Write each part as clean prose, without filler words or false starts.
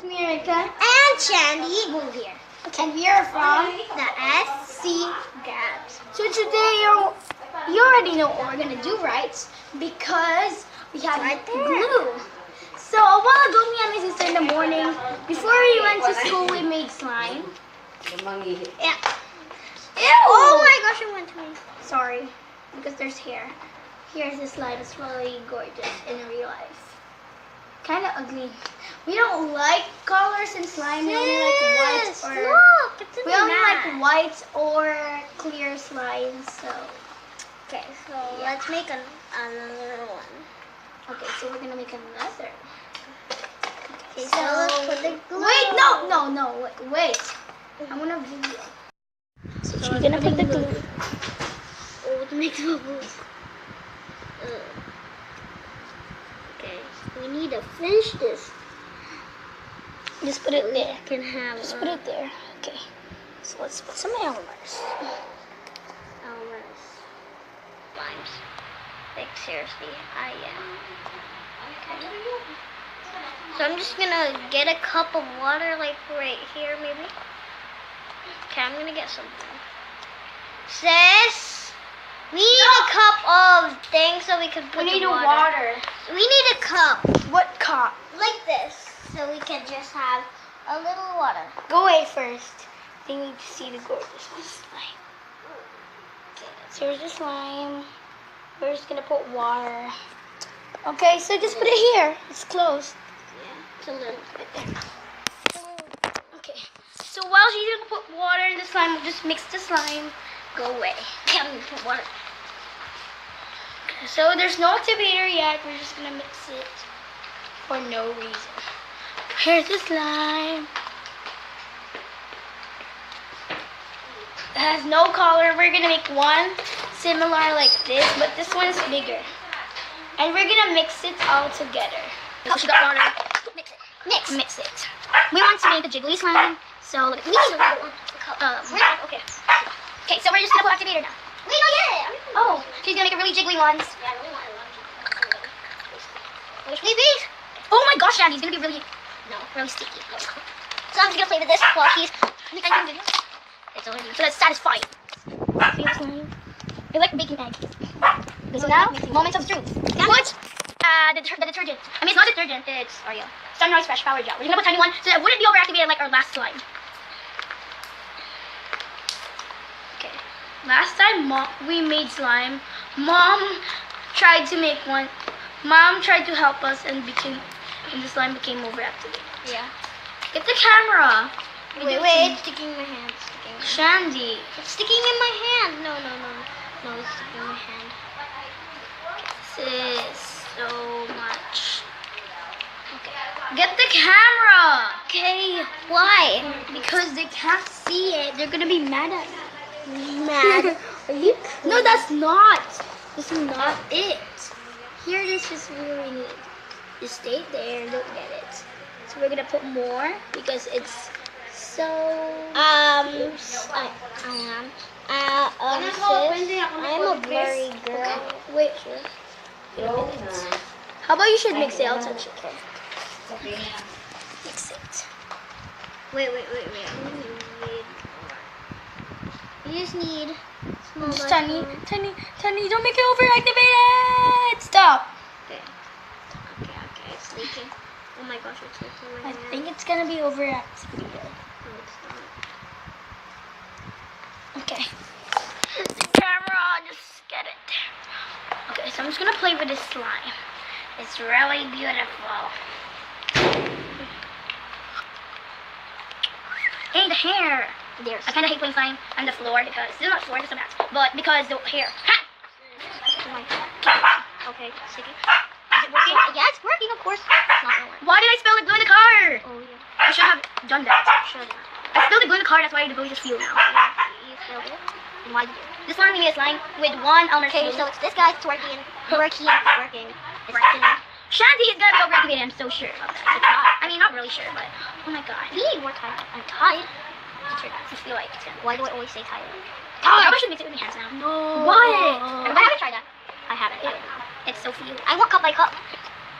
me, Erika. And Shandy. Move here. Okay. And we are from The SC Dabz. So today you already know what we're gonna do, right? Because we have glue. So a while ago, me and my sister in the morning, before we went to school, we made slime. Yeah. Ew! Oh my gosh, it went to me. Sorry, because there's hair. Here's the slime. It's really gorgeous in real life. Kind of ugly. We don't like colors in slime. We only like white or look, it's in we the only mat. like white or clear slime. So Okay, so let's make another one. okay, so we're gonna make another. Okay, so let's put the glue. Wait, no, wait. I want a video. So she's gonna put the glue. Oh, it makes bubbles. Okay, we need to finish this. Just put it there. Can have. Just put it there. Okay. So let's put some Elmer's. Slimes. Like seriously, I am. Okay. So I'm just gonna get a cup of water, like right here, maybe. Okay, I'm gonna get something. Sis, we need a cup of things so we can put We need the water. We need a cup What cup? like this, so we can just have a little water. Go away first. They need to see the gorgeous slime. Okay, so here's the slime. We're just gonna put water. Okay, so just put it here. It's closed. Yeah, it's a little bit there. Okay. So while she's gonna put water in the slime, we'll just mix the slime. Go away. Okay, I'm gonna put water. Okay, so there's no activator yet. We're just gonna mix it for no reason. Here's the slime. It has no color. We're gonna make one similar like this, but this one is bigger. And we're gonna mix it all together. So she got water. Mix it. Mix it. We want to make a jiggly slime. So look, we need okay. Okay, so we're just gonna put activator now. Wait, not yet. Oh, she's gonna make a really jiggly ones. Please. Oh my gosh, Shandy, it's gonna be really sticky. So I'm just gonna play with this while she's. It's already so that's satisfying. See the slime? It's like baking egg. Okay, so now, moment of truth. What? The detergent. I mean, it's not detergent. It's Sunrise Fresh Power Gel. We're gonna put tiny one so that it wouldn't be overactivated like our last slime. Okay. Last time we made slime, Mom tried to make one. Mom tried to help us and the slime became overactivated. Yeah. Get the camera. Wait, it's sticking in my hand. Shandy. It's sticking in my hand. No, it's sticking in my hand. This is so much. Okay. Get the camera. Okay, why? Because they can't see it. They're gonna be mad at me. Mad? Are you? No, that's not. This is not it. Here, this is really neat. Just stay there and don't get it. So we're gonna put more because it's so. Sis, I'm a blurry girl. Okay. Wait. How about you should mix it? I'll touch it. Okay. Mix it. Wait. You just need small Tiny, don't make it overactivated. Stop. Okay, it's leaking. Oh my gosh, it's leaking my I hand. think it's gonna be overactivated. No, it's not. Okay. Camera, just get it. Okay, so I'm just gonna play with this slime. It's really beautiful. Hey, the hair. I kind of hate putting slime on the floor because this is not floor, this is a mat, but because the hair. Ha! Oh my god. Okay, sticky. Is it working? Yeah, it's working, of course. It's not gonna work. Why did I spill the glue in the car? Oh yeah. I should have done that. Should. I spilled the glue in the car, that's why the glue just flew now. You spilled it? And why did you? This one we need a slime with one Elmer's Okay, glue. so it's this guy's working. It's working. Shandy is gonna be overactivated, I'm so sure about that. It's not. I mean, not really sure, but oh my god. We need more time. I'm tired. I feel like it's gonna. Why do I always say tired? I probably should mix it with my hands now. No. What? I haven't tried that. I haven't. It's so few. I want cup by cup.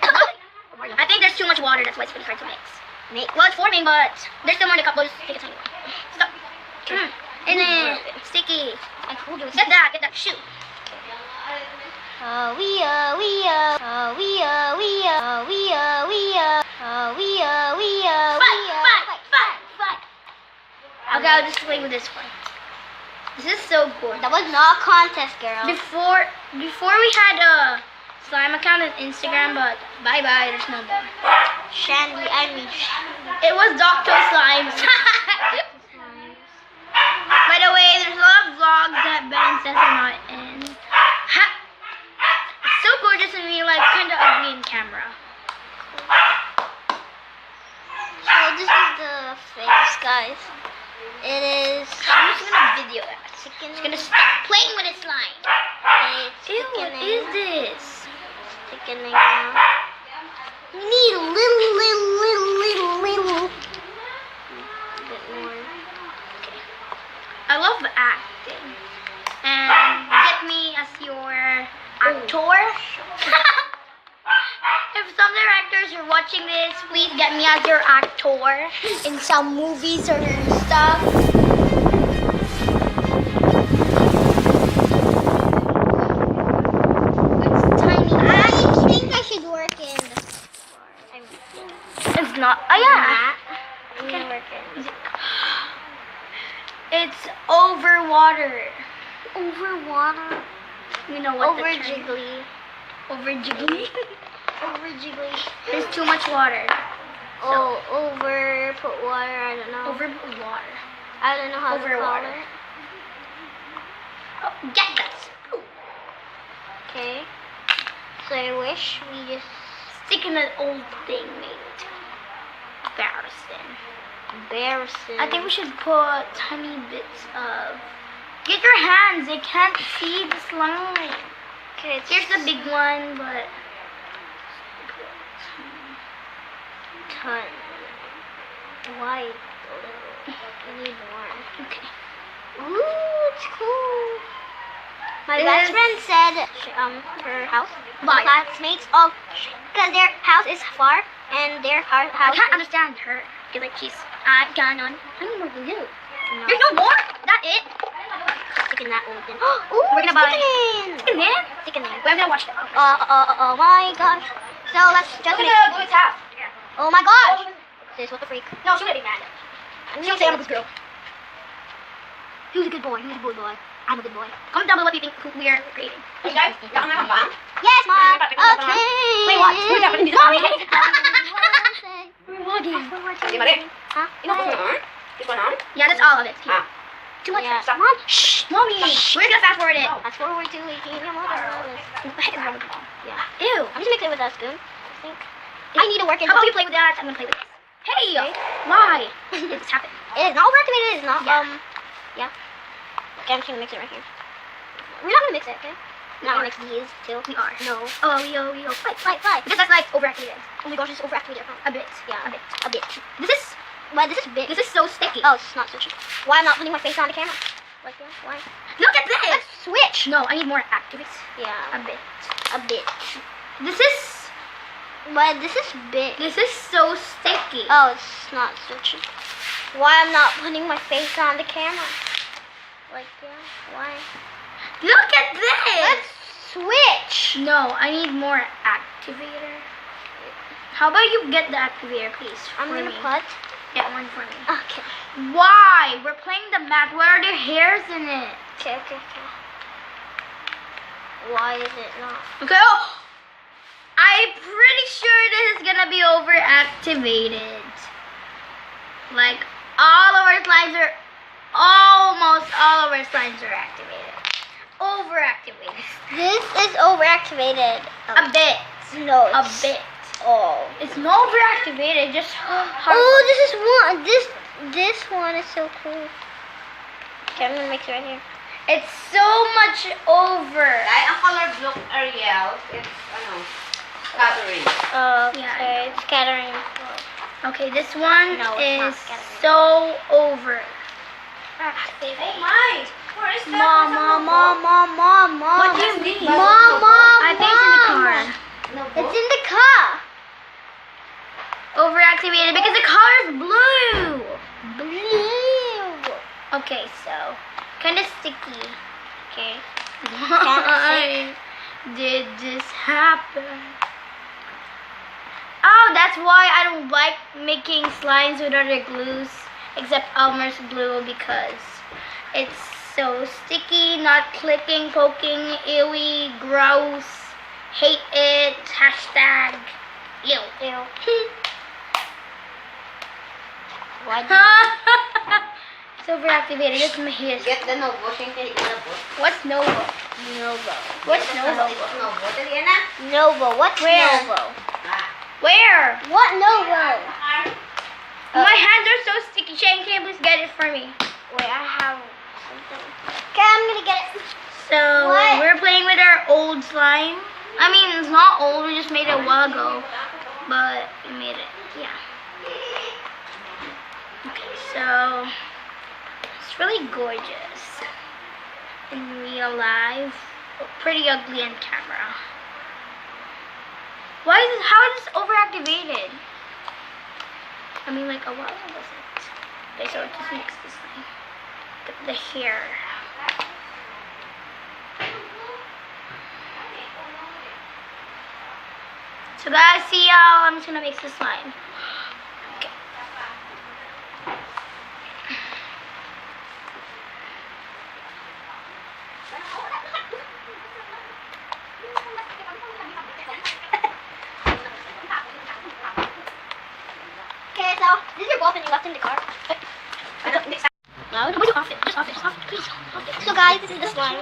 I think there's too much water, that's why it's really hard to mix. Well, it's forming, but there's still more in the cup. We'll just take a tiny one. Stop. And then sticky. I told you. Get that. Shoot. Fight. Okay, I'll just play with this one. This is so good. That was not a contest, girl. Before we had a slime account on Instagram, but bye, there's no more. It was Dr. Slimes. By the way, there's a lot of vlogs that Ben says are not in. It's so gorgeous in real life, kind of ugly in camera. So this is the face, guys. It is. I'm just gonna video that. Chicken. It's gonna stop playing with its slime. Ew, what is this? Thickening now. We need a little. A bit more. I love acting. And get me as your actor. If some directors are watching this, please get me as your actor in some movies or stuff. It's tiny. I think I should work in the store. It's not. Oh yeah. I'm gonna work in. It's over water. Over water. You know what? Over jiggly. Over jiggly. Over jiggly. There's too much water. Oh, over put water. I don't know. Over water. I don't know how Over to call water. it. Oh, get that. Okay. So I wish we just Stick in an old thing, mate. embarrassing. I think we should put tiny bits of. Get your hands. They can't see the slime. Okay, Here's the big one, but. ton. Why a little? I need more. Okay. Ooh, it's cool. My It best is- friend said her house, Why? classmates, because their house is far and their I house. can't understand her. It's like she's. I need more glue. No. There's no more. That it. Sticking that open. Ooh, We're gonna buy- sticking in. And then Sticking in. we're gonna watch it. Oh my gosh. So let's just make. Go to house. Oh my gosh. This what the freak. No, she's gonna be mad. She'll say I'm a good girl. Who's a good boy? Who's a good boy? I'm a good boy. Comment down below what you think we are creating. Yes, Mom. Okay. Wait, what? Who's that? Mommy! We're vlogging. Huh? Yeah, that's all of it. Here. Too much. Yeah. Stop. Mom. Shh. Mommy. We're gonna fast forward it. Fast forward to 18 your mother. What the heck is wrong with you? Yeah. Ew. I'm just mixing it with a spoon. I think. I need to work in. How about you play with that? I'm gonna play with this. Hey! Okay. Why? It's happened. It is not overactivated. It is not. Yeah. Yeah. Okay, I'm just gonna mix it right here. We're not gonna mix it, okay? We're not gonna mix these too. We are. No. Oh, yo. Fly. Because that's like overactivated. Oh my gosh, it's overactivated. A bit. Yeah. A bit. A bit. This is. But this is big. This is so sticky. Oh, it's not switching. Why I'm not putting my face on the camera? Like this? Why? Look at this. Let's switch. No, I need more activates. Yeah. A bit. A bit. This is. But this is big. This is so sticky. Oh, it's not switching. Why I'm not putting my face on the camera? Like yeah. Why? Look at this. Let's switch. No, I need more activator. How about you get the activator, please? I'm for gonna me. put. Get one for me. Okay. Why? We're playing the map. Where are there hairs in it? Okay. Why is it not? Okay. Oh, I'm pretty sure this is gonna be overactivated. Like almost all of our slimes are activated. Overactivated. This is overactivated. A bit. No. A bit. Oh. It's not overactivated. Just. Oh, this one is so cool. Okay, I'm gonna mix it right here. It's so much over. Ang color blue Ariel, it's scattering. Okay, it's scattering. Okay, this one No, it's not is scattering. so over. Oh my! Where is that? Mom. What do you mean? Mom. I think it's in the car. It's in the car. overactivated because the color is blue. Blue. Okay, so kind of sticky. Okay. Why did this happen? Oh, that's why I don't like making slimes with other glues except Elmer's glue, because it's so sticky, not clicking, poking, ewy, gross, hate it, hashtag, ew. Why do It's overactivated. It's my hair. Get the Novo. What's Novo? Novo. What's Novo? Novo. Dali na. Novo. What's Where? Novo? Where? What Novo? My hands are so sticky. Shane, can you please get it for me? Wait, I have something. Okay, I'm gonna get it. So, What? we're playing with our old slime. I mean, it's not old. We just made it a while ago. But we made it. Yeah. Okay, so it's really gorgeous in real life, but pretty ugly on camera. Why is this, how is this overactivated? I mean, like a while ago wasn't. Okay, so it just makes this thing. The hair. So guys, see y'all. I'm just gonna mix the slime. Okay. Okay, so this is your boyfriend you left in the car. No, just off it. Just off it. Just off it. Please. Off it. So guys, this is the slime.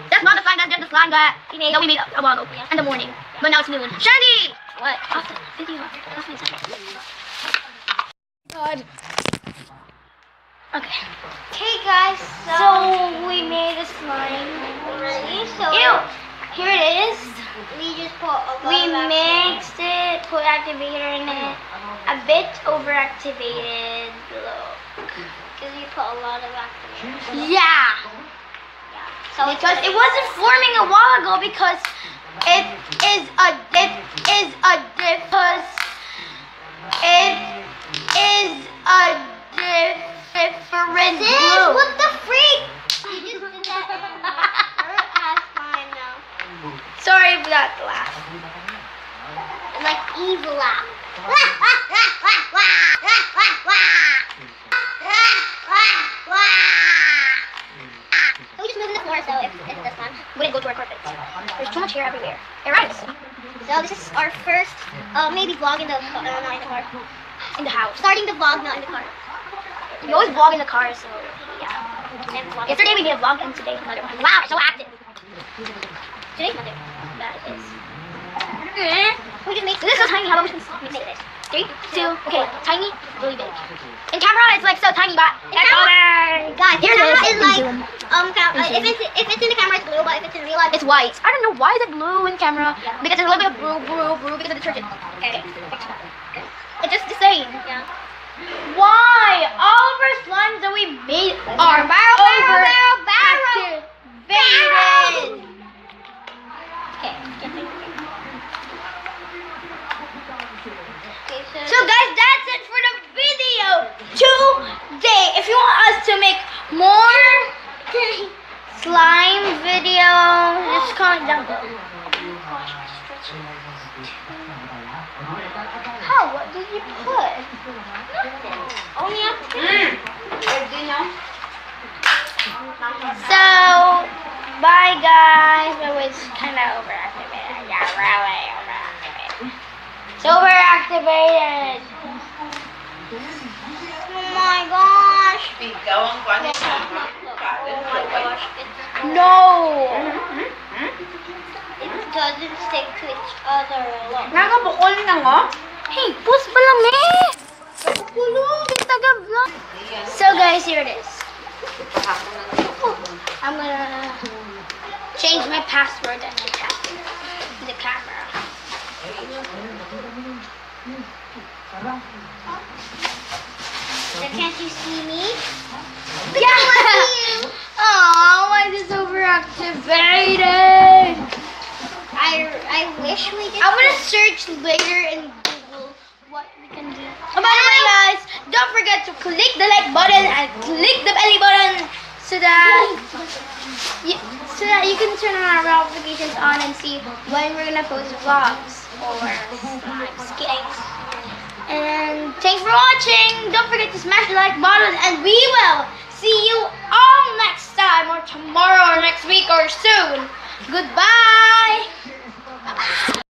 That's not the slime. That's just the slime that we made a while ago in the morning. But now it's noon. Shandy! What? Off the video. Off my second. God. Okay. Okay guys, So we made a slime. ready? So Ew! Here it is. we just put a lot We of mixed it, put activator in it. A bit overactivated. Look. because we put a lot of activator. Yeah. So Because it wasn't forming a while ago because it is a different Sis, glue. what the freak? You just did that in her ass slime now. Sorry for that laugh. Like evil laugh. So we just moving the floor so it's this one. We didn't go to our carpet. There's too much hair everywhere. It rhymes. So this is our first maybe vlog in the not in the car. In the house. Starting the vlog not in the car. We always vlog in the car, so yeah. And then vlog. Yesterday we did a vlog and today another one. Wow, it's so active. Today's Monday. That is. We just make This is so tiny. How about we can make this? 3, 2, okay. Tiny, really big. In camera, it's like so tiny, but In camera- guys, Here the it is. camera is like Zoom. if it's in the camera it's blue, but if it's in real life It's white. I don't know why is it blue in camera. Because there's a little bit of brew because of detergent. Okay. It's just the same. yeah. Why? All of our slimes that we made are overactivated. Okay. So guys, that's it for the video today. If you want us to make more slime videos, just comment down below. How? What did you put? Only up to So, bye guys. It was kind of overactivated. Yeah, really overactivated. It's overactivated. Oh my gosh. Ikaw ang kanya. Oh my gosh. No. It doesn't stick to each other. Look. Nakabukol na nga. Hey, post pa lang eh. Taga-vlog. So guys, here it is. I'm gonna change my password and then tap the camera. So can't you see me? Yeah. Oh, why is this overactivated? I wish we did. I'm gonna search later in Google what we to click the like button and click the belly button so that you can turn on our notifications on and see when we're gonna post vlogs or skits. And thanks for watching. Don't forget to smash the like button, and we will see you all next time, or tomorrow, or next week, or soon. Goodbye.